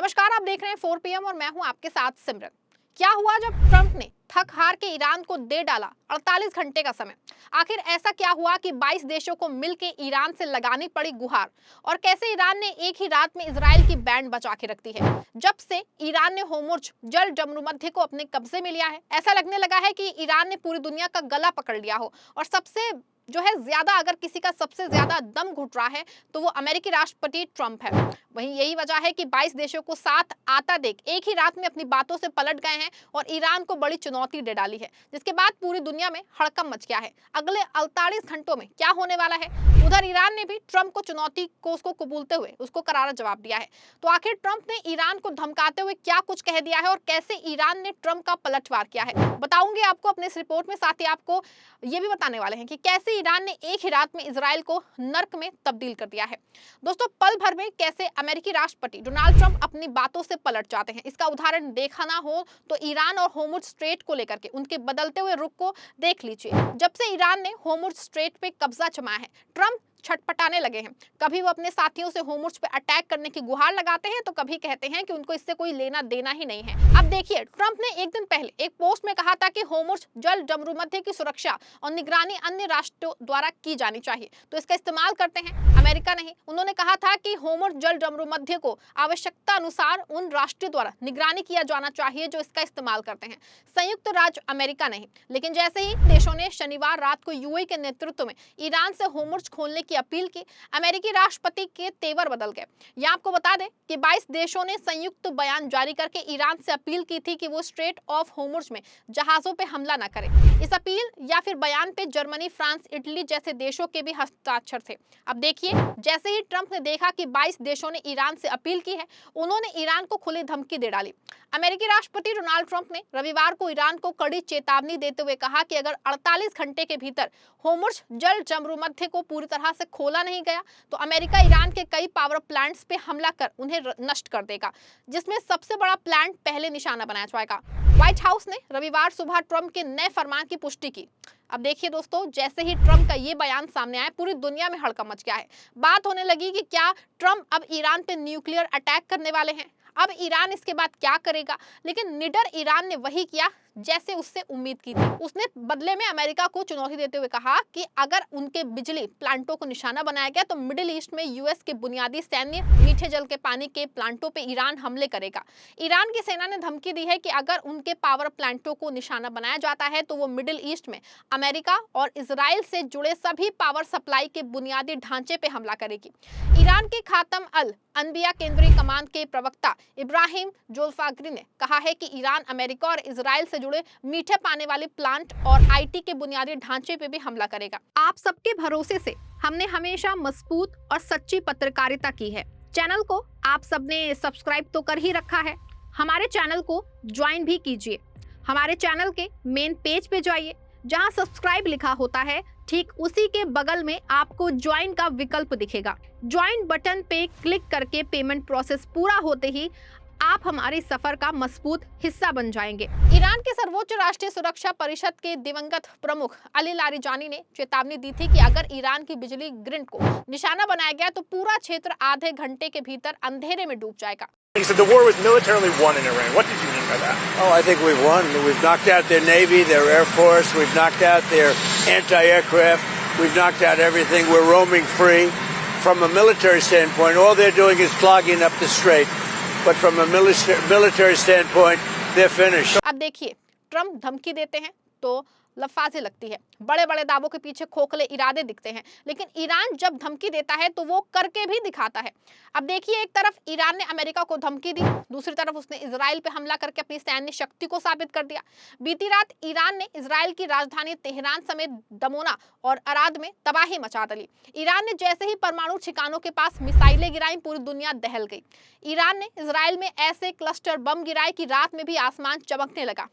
नमस्कार, आप देख रहे हैं 4 PM और मैं हूं आपके साथ सिमरन। क्या हुआ जब ट्रंप ने थक हार के ईरान को दे डाला 48 घंटे का समय? आखिर ऐसा क्या हुआ कि 22 देशों को मिलकर ईरान से लगानी पड़ी गुहार? और कैसे ईरान ने एक ही रात में इजराइल की बैंड बचा के रख दी है? जब से ईरान ने होर्मुज जल जमरूमध्य को अपने कब्जे में लिया है, ऐसा लगने लगा है कि ईरान ने पूरी दुनिया का गला पकड़ लिया हो। और सबसे जो है ज्यादा, अगर किसी का सबसे ज्यादा दम घुट रहा है तो वो अमेरिकी राष्ट्रपति ट्रंप है। वहीं यही वजह है कि 22 देशों को साथ आता देख एक ही रात में अपनी बातों से पलट गए हैं और ईरान को बड़ी चुनौती दे डाली है, जिसके बाद पूरी दुनिया में हड़कंप मच गया है। अगले 48 घंटों में क्या होने वाला है? उधर ईरान ने भी ट्रंप को चुनौती को उसको कबूलते हुए उसको करारा जवाब दिया है। तो आखिर ट्रंप ने ईरान को धमकाते हुए क्या कुछ कह दिया है और कैसे ईरान ने ट्रंप का पलटवार किया है, बताऊंगी आपको अपने इस रिपोर्ट में। साथ ही आपको ये भी बताने वाले हैं कि कैसे ईरान ने एक ही रात में इजराइल को नर्क में तब्दील कर दिया है। दोस्तों, पल भर में कैसे अमेरिकी राष्ट्रपति डोनाल्ड ट्रंप अपनी बातों से पलट जाते हैं, इसका उदाहरण देखना हो तो ईरान और होर्मुज स्ट्रेट को लेकर के उनके बदलते हुए रुख को देख लीजिए। जब से ईरान ने होर्मुज स्ट्रेट पे कब्जा जमाया है, ट्रंप छटपटाने लगे हैं। कभी वो अपने साथियों से होर्मुज पे अटैक करने की गुहार लगाते हैं तो कभी कहते हैं कि उनको इससे कोई लेना देना ही नहीं है। अब देखिए, ट्रंप ने एक दिन पहले एक पोस्ट में कहा था कि होर्मुज जल जमरूमध्य की सुरक्षा और निगरानी अन्य राष्ट्रों द्वारा की जानी चाहिए, तो इसका इस्तेमाल करते हैं, अमेरिका नहीं। उन्होंने कहा था कि होर्मुज जल जमरूमध्य को आवश्यकता अनुसार उन राष्ट्रों द्वारा निगरानी किया जाना चाहिए जो इसका इस्तेमाल करते हैं, संयुक्त राज्य अमेरिका नहीं। लेकिन जैसे ही देशों ने शनिवार रात को यूएई के नेतृत्व में ईरान से होर्मुज खोलने की अपील की, अमेरिकी राष्ट्रपति के तेवर बदल गए। यह आपको बता दें कि 22 देशों ने संयुक्त बयान जारी करके ईरान से अपील की थी कि वो स्ट्रेट ऑफ होर्मुज में जहाजों पे हमला न करे। इस अपील या फिर बयान पे जर्मनी, फ्रांस, इटली जैसे देशों के भी हस्ताक्षर थे। अब देखिए, जैसे ही ट्रंप ने देखा कि 22 देशों ने ईरान से अपील की है, उन्होंने ईरान को खुली धमकी दे डाली। अमेरिकी राष्ट्रपति डोनाल्ड ट्रंप ने रविवार को ईरान को कड़ी चेतावनी देते हुए कहा कि अगर 48 घंटे के भीतर होर्मुज जल जमरूमध्य को पूरी तरह से खोला नहीं गया तो अमेरिका ईरान के कई पावर प्लांट्स पे हमला कर उन्हें नष्ट कर देगा, जिसमें सबसे बड़ा प्लांट पहले निशाना बनाया जाएगा। व्हाइट हाउस ने रविवार सुबह ट्रंप के नए फरमान की पुष्टि की। अब देखिए दोस्तों, जैसे ही ट्रंप का ये बयान सामने आया, पूरी दुनिया में हड़कंप मच गया है। बात होने लगी कि क्या ट्रंप अब ईरान पे न्यूक्लियर अटैक करने वाले हैं? अब ईरान इसके बाद क्या करेगा? लेकिन निडर ईरान ने वही किया जैसे उससे उम्मीद की थी। उसने बदले में अमेरिका को चुनौती देते हुए कहा कि अगर उनके बिजली प्लांटों को निशाना बनाया गया तो मिडिल ईस्ट में यूएस के बुनियादी सैन्य मीठे जल के पानी के प्लांटों पे ईरान हमले करेगा। ईरान की सेना ने धमकी दी है कि अगर उनके पावर प्लांटों को निशाना बनाया जाता है तो वो मिडिल ईस्ट में अमेरिका और इजराइल से जुड़े सभी पावर सप्लाई के बुनियादी ढांचे पे हमला करेगी। ईरान के खातम अल अनबिया केंद्रीय कमान के प्रवक्ता इब्राहिम जोल्फागरी ने कहा है कि ईरान अमेरिका और इजराइल से जुड़े मीठे पानी वाले प्लांट और आईटी के बुनियादी ढांचे पे भी हमला करेगा। आप सबके भरोसे से हमने हमेशा मजबूत और सच्ची पत्रकारिता की है। चैनल को आप सबने सब्सक्राइब तो कर ही रखा है, हमारे चैनल को ज्वाइन भी कीजिए। हमारे चैनल के मेन पेज पे जाइए, जहां सब्सक्राइब लिखा होता है ठीक उसी के बगल में आपको ज्वाइन का विकल्प दिखेगा। ज्वाइन बटन पे क्लिक करके पेमेंट प्रोसेस पूरा होते ही आप हमारे सफर का मजबूत हिस्सा बन जाएंगे। ईरान के सर्वोच्च राष्ट्रीय सुरक्षा परिषद के दिवंगत प्रमुख अली लारिजानी ने चेतावनी दी थी कि अगर ईरान की बिजली ग्रिड को निशाना बनाया गया तो पूरा क्षेत्र आधे घंटे के भीतर अंधेरे में डूब जाएगा। He said the war was militarily won in Iran. What did you mean by that? Oh, I think we've won. We've knocked out their Navy, their Air Force. We've knocked out their anti-aircraft. We've knocked out everything. We're roaming free. From a military standpoint, all they're doing is clogging up the strait. But from a military standpoint, they're finished. अब देखिए, Trump धमकी देते हैं तो लफाजी लगती है, बड़े बड़े दावों के पीछे खोखले इरादे दिखते हैं, लेकिन ईरान जब धमकी देता है तो वो करके भी दिखाता है। अब देखिए, एक तरफ ईरान ने अमेरिका को धमकी दी, दूसरी तरफ उसने इजराइल पे हमला करके अपनी सैन्य शक्ति को साबित कर दिया। बीती रात ईरान ने इजराइल की राजधानी तेहरान समेत दमोना और अराद में तबाही मचा डाली। ईरान ने जैसे ही परमाणु ठिकानों के पास मिसाइलें गिराई, पूरी दुनिया दहल गई। ईरान ने इजराइल में ऐसे क्लस्टर बम गिराए कि रात में भी आसमान चमकने लगा।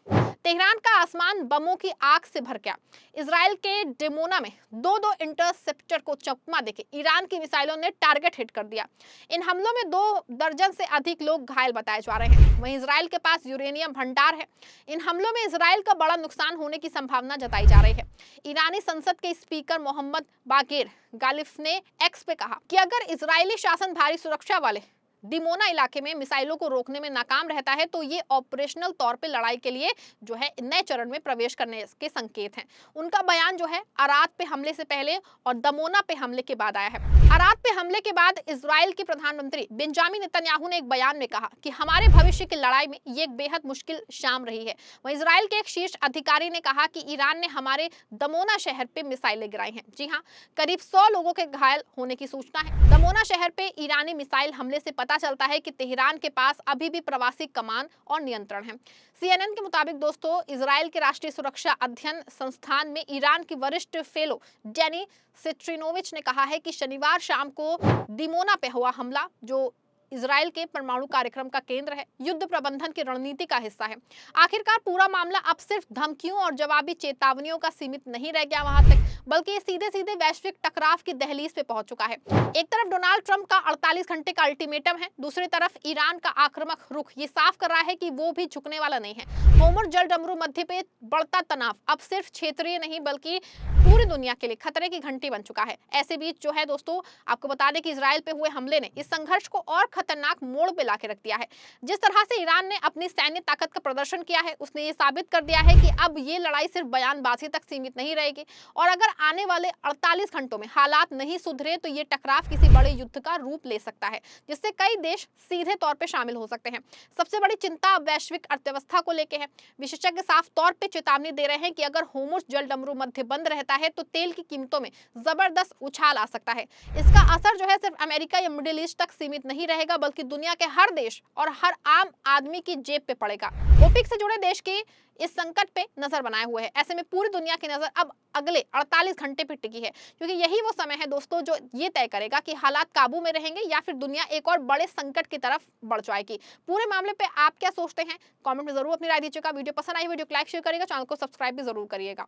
तेहरान का आसमान बमों की आग से भर गया। इजराइल के डेमोना में दो इंटरसेप्टर को चकमा देके ईरान की मिसाइलों ने टारगेट हिट कर दिया। इन हमलों में 2 दर्जन से अधिक लोग घायल बताए जा रहे हैं। वहीं इजराइल के पास यूरेनियम भंडार है। इन हमलों में इजराइल का बड़ा नुकसान होने की संभावना जताई जा रही है। ईरानी संसद के स्पीकर मोहम्मद बागेर गालिफ ने एक्स पे कहा कि अगर इजरायली शासन भारी सुरक्षा वाले डिमोना इलाके में मिसाइलों को रोकने में नाकाम रहता है तो ये ऑपरेशनल तौर पे लड़ाई के लिए जो है नए चरण में प्रवेश करने के संकेत हैं। उनका बयान जो है अराद पे हमले से पहले और दमोना पे हमले के बाद आया है। अराद पे हमले के बाद इजराइल के प्रधानमंत्री बेंजामिन नेतन्याहू ने एक बयान में कहा कि हमारे भविष्य की लड़ाई में ये एक बेहद मुश्किल शाम रही है। वहीं इजराइल के एक शीर्ष अधिकारी ने कहा कि ईरान ने हमारे दमोना शहर पे मिसाइलें गिराई हैं। जी हाँ, करीब 100 लोगों के घायल होने की सूचना है। दमोना शहर पे ईरानी मिसाइल हमले से पता चलता है कि तेहरान के पास अभी भी प्रवासी कमान और नियंत्रण है। CNN के मुताबिक दोस्तों, इजराइल के राष्ट्रीय सुरक्षा अध्ययन संस्थान में ईरान की वरिष्ठ फेलो डेनी सिट्रिनोविच ने कहा है कि शनिवार शाम को डिमोना पे हुआ हमला, जो इजराइल के परमाणु कार्यक्रम का केंद्र है, युद्ध प्रबंधन की रणनीति का हिस्सा है। आखिरकार पूरा मामला अब सिर्फ धमकियों और जवाबी चेतावनियों का सीमित नहीं रह गया वहां तक, बल्कि ये सीधे सीधे वैश्विक टकराव की दहलीज पे पहुंच चुका है। एक तरफ डोनाल्ड ट्रंप का 48 घंटे का अल्टीमेटम है, दूसरी तरफ ईरान का आक्रामक रुख ये साफ कर रहा है कि वो भी झुकने वाला नहीं है। होमर जल डमरू मध्य पे बढ़ता तनाव अब सिर्फ क्षेत्रीय नहीं बल्कि पूरी दुनिया के लिए खतरे की घंटी बन चुका है। ऐसे बीच जो है दोस्तों, आपको बता दें कि इजराइल पे हुए हमले ने इस संघर्ष को और खतरनाक मोड़ पे लाके रख दिया है। जिस तरह से ईरान ने अपनी सैन्य ताकत का प्रदर्शन किया है, उसने ये साबित कर दिया है कि अब ये लड़ाई सिर्फ बयानबाजी तक सीमित नहीं रहेगी और अगर आने वाले 48 घंटों में हालात नहीं सुधरे तो ये टकराव किसी बड़े युद्ध का रूप ले सकता है, जिससे कई देश सीधे तौर पे शामिल हो सकते हैं। सबसे बड़ी चिंता वैश्विक अर्थव्यवस्था को लेकर है। विशेषज्ञ साफ तौर पे चेतावनी दे रहे हैं कि अगर होर्मुज जल डमरू मध्य बंद रहता है तो तेल की कीमतों में जबरदस्त उछाल आ सकता है। इसका असर जो है सिर्फ अमेरिका या मिडिल ईस्ट तक सीमित नहीं रहेगा बल्कि दुनिया के हर देश और हर आम आदमी की जेब पे पड़ेगा। ओपेक से जुड़े देश के इस संकट पे नजर बनाए हुए है। ऐसे में पूरी दुनिया की नजर अब अगले 48 घंटे पे टिकी है, क्योंकि यही वो समय है दोस्तों जो ये तय करेगा कि हालात काबू में रहेंगे या फिर दुनिया एक और बड़े संकट की तरफ बढ़ जाएगी। पूरे मामले पे आप क्या सोचते हैं, कमेंट में जरूर अपनी राय दीजिएगा। वीडियो पसंद आई वीडियो को लाइक शेयर करिएगा, चैनल को सब्सक्राइब भी जरूर करिएगा।